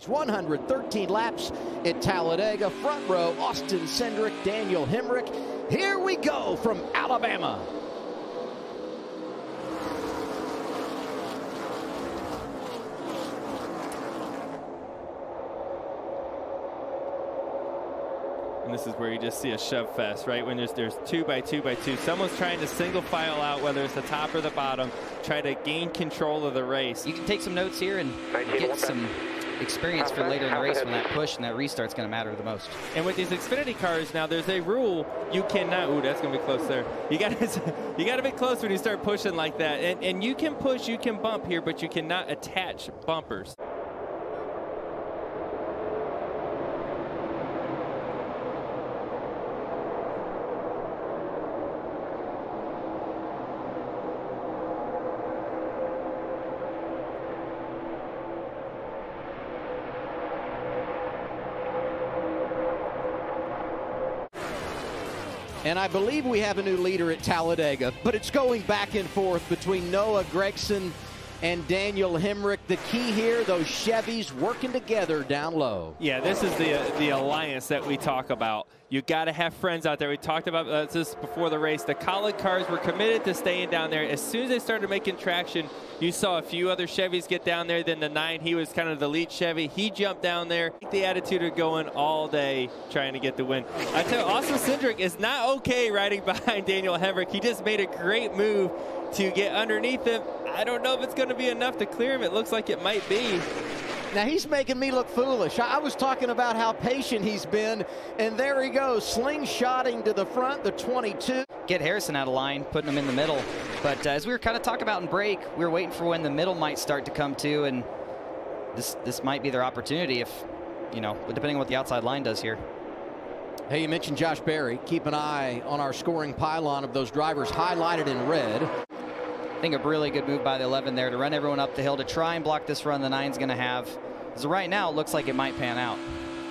113 laps at Talladega. Front row, Austin Cindric, Daniel Hemrick. Here we go from Alabama. And this is where you just see a shove fest, right? When there's 2 by 2 by 2. Someone's trying to single file out, whether it's the top or the bottom, try to gain control of the race. You can take some notes here and get some experience for later in the race when that push and that restart's going to matter the most. And with these Xfinity cars now, there's a rule you cannot. Ooh, that's going to be close there. You got to be close when you start pushing like that. And you can push, you can bump here, but you cannot attach bumpers. And I believe we have a new leader at Talladega, but it's going back and forth between Noah Gragson and Daniel Hemrick. The key here, those Chevys working together down low. Yeah, this is the alliance that we talk about. You got to have friends out there. We talked about this before the race. The College cars were committed to staying down there. As soon as they started making traction, you saw a few other Chevys get down there. Then the 9, he was kind of the lead Chevy. He jumped down there. The attitude of going all day trying to get the win. I tell you, Austin Cindric is not okay riding behind Daniel Hemrick. He just made a great move to get underneath him. I don't know if it's going to be enough to clear him. It looks like it might be. Now he's making me look foolish. I was talking about how patient he's been, and there he goes, slingshotting to the front, the 22. Get Harrison out of line, putting him in the middle. But as we were kind of talking about in break, we were waiting for when the middle might start to come to, and this might be their opportunity if, you know, depending on what the outside line does here. Hey, you mentioned Josh Berry. Keep an eye on our scoring pylon of those drivers highlighted in red. I think a really good move by the 11 there to run everyone up the hill to try and block this run the 9's going to have. So right now, it looks like it might pan out.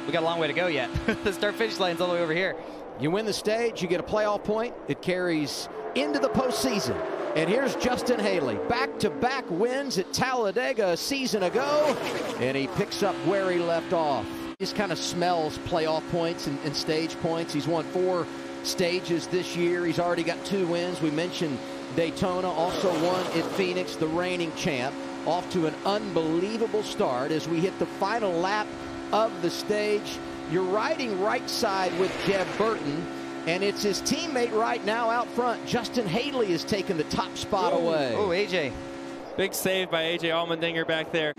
We got a long way to go yet. The start-finish line's all the way over here. You win the stage, you get a playoff point. It carries into the postseason. And here's Justin Haley, back-to-back wins at Talladega a season ago, and he picks up where he left off. He just kind of smells playoff points and stage points. He's won 4 stages this year. He's already got 2 wins. We mentioned Daytona, also won at Phoenix, the reigning champ. Off to an unbelievable start as we hit the final lap of the stage. You're riding right side with Jeb Burton, and it's his teammate right now out front. Justin Haley is taking the top spot away. Oh, AJ. Big save by AJ Allmendinger back there.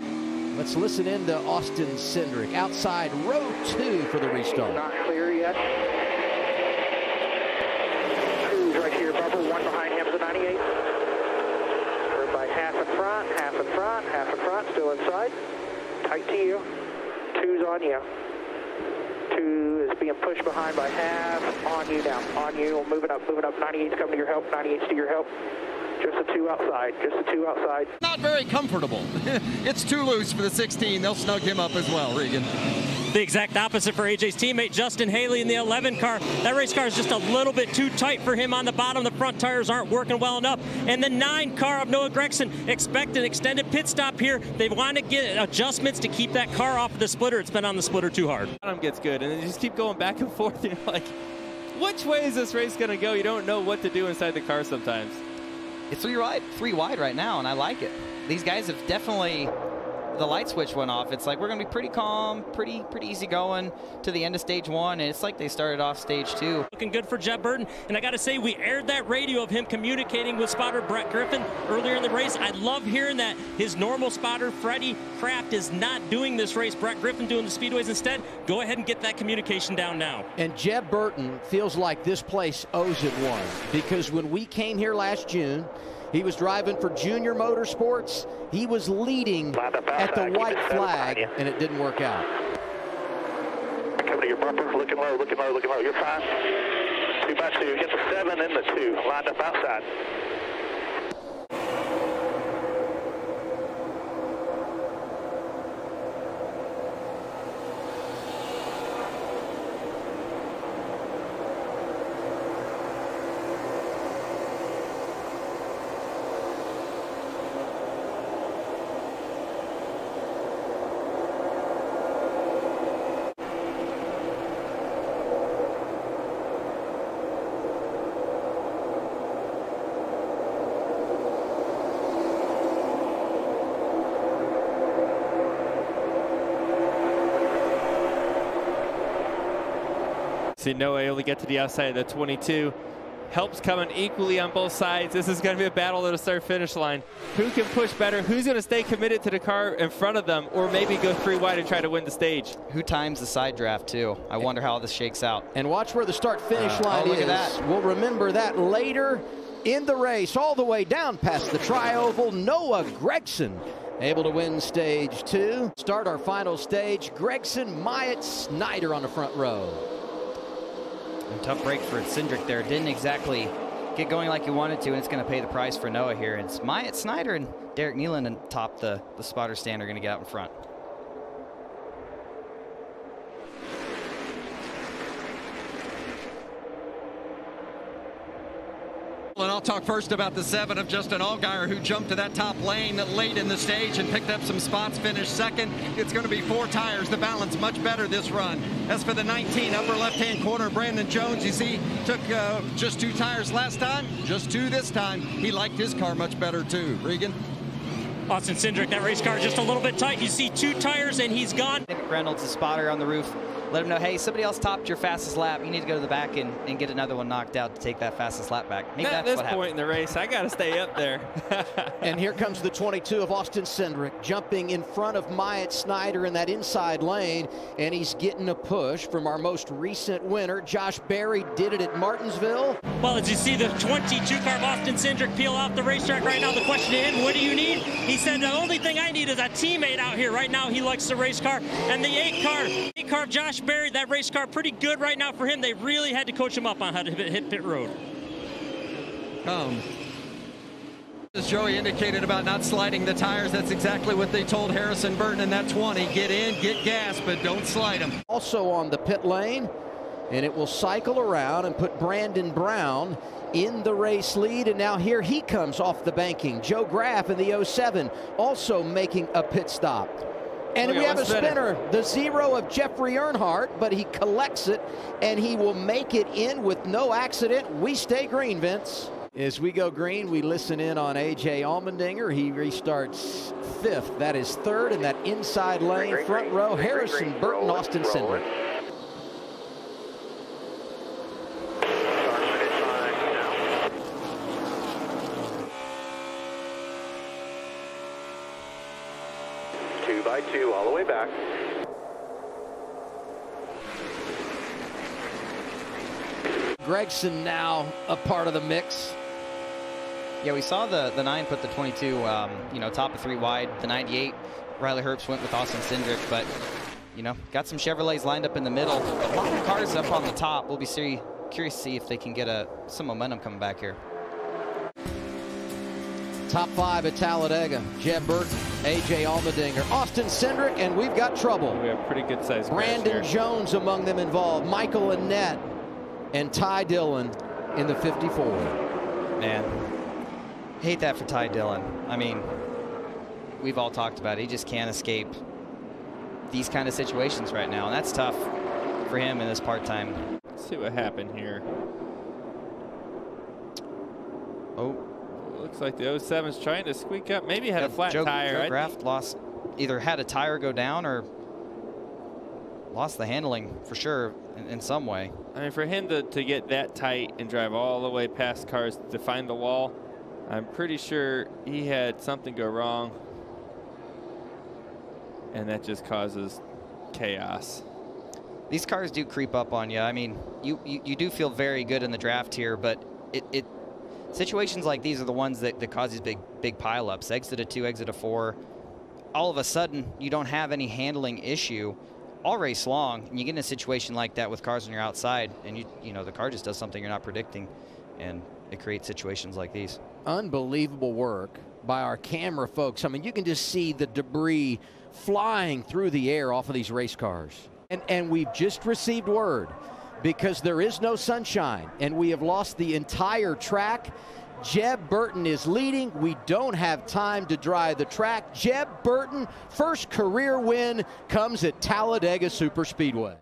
Let's listen in to Austin Cindric outside row 2 for the restart. Not clear yet. 2's right here, Bubba. 1 behind him is a 98. We're by half in front, half in front, half in front, still inside. Tight to you. 2's on you. 2 is being pushed behind by half. On you now. On you. Moving up, moving up. 98's coming to your help. 98's to your help. Just the 2 outside. Just the 2 outside. Not very comfortable. It's too loose for the 16. They'll snug him up as well, Regan. The exact opposite for AJ's teammate Justin Haley in the 11 car. That race car is just a little bit too tight for him on the bottom. The front tires aren't working well enough. And the 9 car of Noah Gragson expect an extended pit stop here. They want to get adjustments to keep that car off of the splitter. It's been on the splitter too hard. Bottom gets good, and then you just keep going back and forth. You're like, which way is this race going to go? You don't know what to do inside the car sometimes. It's 3 wide right now, and I like it. These guys have definitely, the light switch went off. It's like we're going to be pretty calm, pretty easy going to the end of stage 1, and it's like they started off stage 2. Looking good for Jeb Burton, and I got to say, we aired that radio of him communicating with spotter Brett Griffin earlier in the race. I love hearing that his normal spotter, Freddie Kraft, is not doing this race. Brett Griffin doing the speedways instead. Go ahead and get that communication down now. And Jeb Burton feels like this place owes it one, because when we came here last June, he was driving for Junior Motorsports. He was leading at the white flag, and it didn't work out. Coming to your bumper, looking low, looking low, looking low. You're fine. 2 by 2. Get the 7 and the 2. Lined up outside. See Noah able to get to the outside of the 22. Help's coming equally on both sides. This is going to be a battle at the start-finish line. Who can push better? Who's going to stay committed to the car in front of them, or maybe go 3 wide and try to win the stage? Who times the side draft, too? I wonder how this shakes out. And watch where the start-finish line look is. at that. We'll remember that later in the race, all the way down past the tri-oval. Noah Gragson able to win stage 2. Start our final stage. Gragson, Myatt, Snyder on the front row. And tough break for Cindric there. Didn't exactly get going like he wanted to, and it's going to pay the price for Noah here. It's Myatt Snyder and Derek Nealon and top the spotter stand are going to get out in front. And I'll talk first about the 7 of Justin Allgaier, who jumped to that top lane late in the stage and picked up some spots, finished second. It's going to be 4 tires. The balance much better this run. As for the 19, upper left-hand corner, Brandon Jones, you see, took just 2 tires last time, just 2 this time. He liked his car much better, too. Regan? Austin Cindric, that race car just a little bit tight. You see 2 tires and he's gone. Nick Reynolds, the spotter on the roof, let him know, hey, somebody else topped your fastest lap. You need to go to the back and get another one knocked out to take that fastest lap back. Maybe At that's this what point in the race, I got to stay up there. And here comes the 22 of Austin Cindric, jumping in front of Myatt Snyder in that inside lane, and he's getting a push from our most recent winner. Josh Berry did it at Martinsville. Well, as you see the 22 car of Austin Cindric peel off the racetrack right now, the question to him, what do you need? He said, the only thing I need is a teammate out here. Right now, he likes the race car. And the 8 car of Josh Berry, that race car, pretty good right now for him. They really had to coach him up on how to hit pit road. As Joey indicated about not sliding the tires, that's exactly what they told Harrison Burton in that 20. Get in, get gas, but don't slide them. Also on the pit lane, and it will cycle around and put Brandon Brown in the race lead. And now here he comes off the banking. Joe Graff in the 07 also making a pit stop. And we have a spinner, the 0 of Jeffrey Earnhardt, but he collects it, and he will make it in with no accident. We stay green, Vince. As we go green, we listen in on A.J. Allmendinger. He restarts 5th. That is 3rd in that inside lane, front row. Harrison Burton, Austin Cindric. 2 by 2 all the way back. Gragson now a part of the mix. Yeah, we saw the 9 put the 22, you know, top of 3 wide. The 98, Riley Herbst went with Austin Cindric, but, you know, got some Chevrolets lined up in the middle. A lot of cars up on the top. We'll be curious to see if they can get some momentum coming back here. Top 5 at Talladega. Jeb Burton, A.J. Allmendinger, Austin Cindric, and we've got trouble. We have pretty good size. Brandon Jones among them involved. Michael Annett and Ty Dillon in the 54. Man, hate that for Ty Dillon. I mean, we've all talked about it. He just can't escape these kind of situations right now, and that's tough for him in this part-time. Let's see what happened here. Oh. Looks like the 07's trying to squeak up. Maybe had a flat tire. Joe Graff lost, either had a tire go down or lost the handling for sure in some way. I mean, for him to get that tight and drive all the way past cars to find the wall, I'm pretty sure he had something go wrong. And that just causes chaos. These cars do creep up on you. I mean, you do feel very good in the draft here, but situations like these are the ones that cause these big pileups. Exit a 2, exit a 4. All of a sudden, you don't have any handling issue all race long, and you get in a situation like that with cars on your outside, and you know the car just does something you're not predicting, and it creates situations like these. Unbelievable work by our camera folks. I mean, you can just see the debris flying through the air off of these race cars. And we've just received word, because there is no sunshine and we have lost the entire track. Jeb Burton is leading. We don't have time to dry the track. Jeb Burton, first career win comes at Talladega Superspeedway.